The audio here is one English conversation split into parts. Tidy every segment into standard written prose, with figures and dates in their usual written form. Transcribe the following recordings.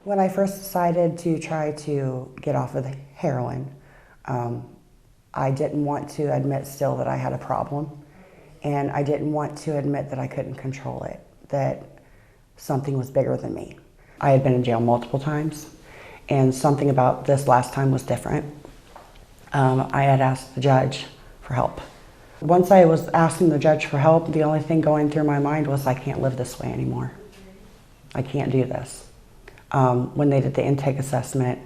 When I first decided to try to get off of the heroin, I didn't want to admit still that I had a problem, and I didn't want to admit that I couldn't control it, that something was bigger than me. I had been in jail multiple times, and something about this last time was different. I had asked the judge for help. Once I was asking the judge for help, the only thing going through my mind was, I can't live this way anymore. I can't do this. When they did the intake assessment,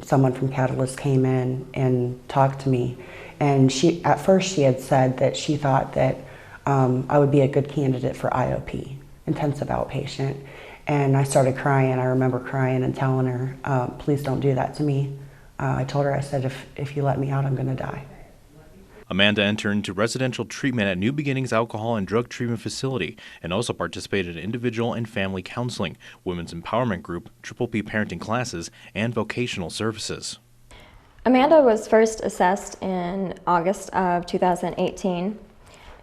someone from Catalyst came in and talked to me, and at first she had said that she thought that I would be a good candidate for IOP, intensive outpatient, and I started crying. I remember crying and telling her, please don't do that to me. I told her, I said, if you let me out, I'm going to die. Amanda entered into residential treatment at New Beginnings Alcohol and Drug Treatment Facility and also participated in individual and family counseling, women's empowerment group, Triple P parenting classes, and vocational services. Amanda was first assessed in August of 2018,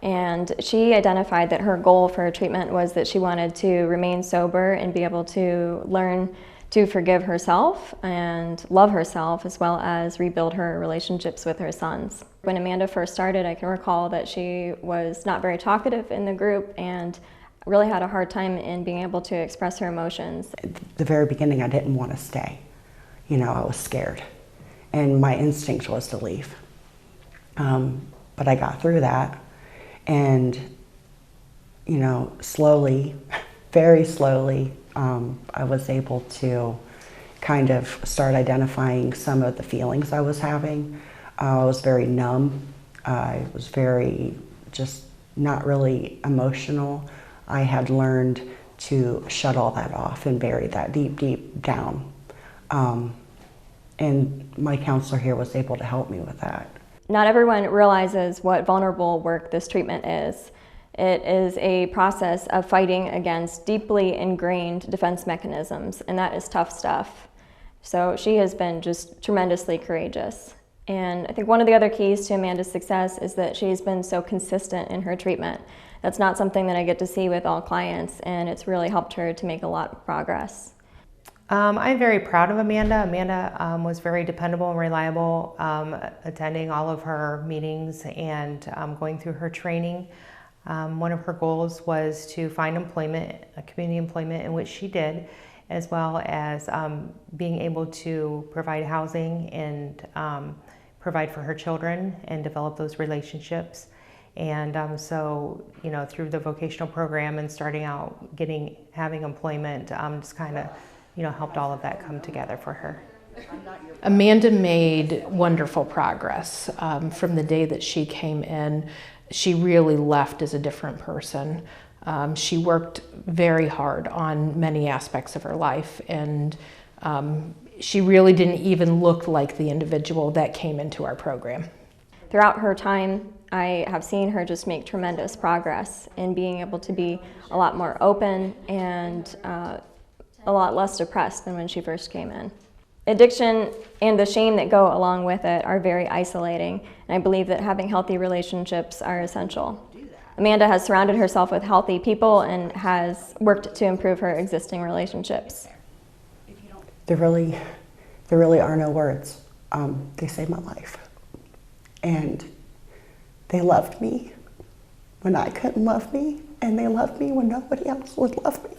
and she identified that her goal for her treatment was that she wanted to remain sober and be able to learn to forgive herself and love herself, as well as rebuild her relationships with her sons. When Amanda first started, I can recall that she was not very talkative in the group and really had a hard time in being able to express her emotions. At the very beginning, I didn't want to stay. You know, I was scared, and my instinct was to leave. But I got through that, and, you know, slowly, very slowly, I was able to kind of start identifying some of the feelings I was having. I was very numb. I was very just not really emotional. I had learned to shut all that off and bury that deep, deep down. And my counselor here was able to help me with that. Not everyone realizes what vulnerable work this treatment is. It is a process of fighting against deeply ingrained defense mechanisms, and that is tough stuff. So she has been just tremendously courageous. And I think one of the other keys to Amanda's success is that she's been so consistent in her treatment. That's not something that I get to see with all clients, and it's really helped her to make a lot of progress. I'm very proud of Amanda. Amanda was very dependable and reliable, attending all of her meetings and going through her training. One of her goals was to find employment, community employment, in which she did, as well as being able to provide housing and provide for her children and develop those relationships. And so, you know, through the vocational program and starting out having employment, just kind of, you know, helped all of that come together for her. Amanda made wonderful progress from the day that she came in. She really left as a different person. She worked very hard on many aspects of her life, and she really didn't even look like the individual that came into our program. Throughout her time, I have seen her just make tremendous progress in being able to be a lot more open and a lot less depressed than when she first came in. Addiction and the shame that go along with it are very isolating, and I believe that having healthy relationships are essential. Amanda has surrounded herself with healthy people and has worked to improve her existing relationships. There really are no words. They saved my life. And they loved me when I couldn't love me, and they loved me when nobody else would love me.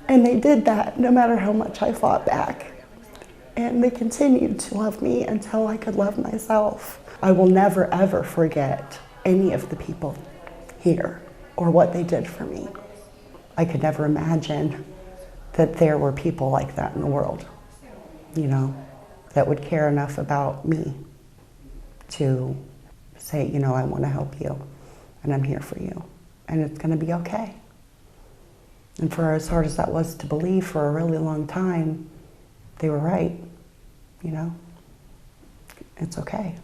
And they did that no matter how much I fought back. And they continued to love me until I could love myself. I will never, ever forget any of the people here or what they did for me. I could never imagine that there were people like that in the world, you know, that would care enough about me to say, you know, I want to help you, and I'm here for you, and it's going to be okay. And for as hard as that was to believe for a really long time, they were right, you know, it's okay.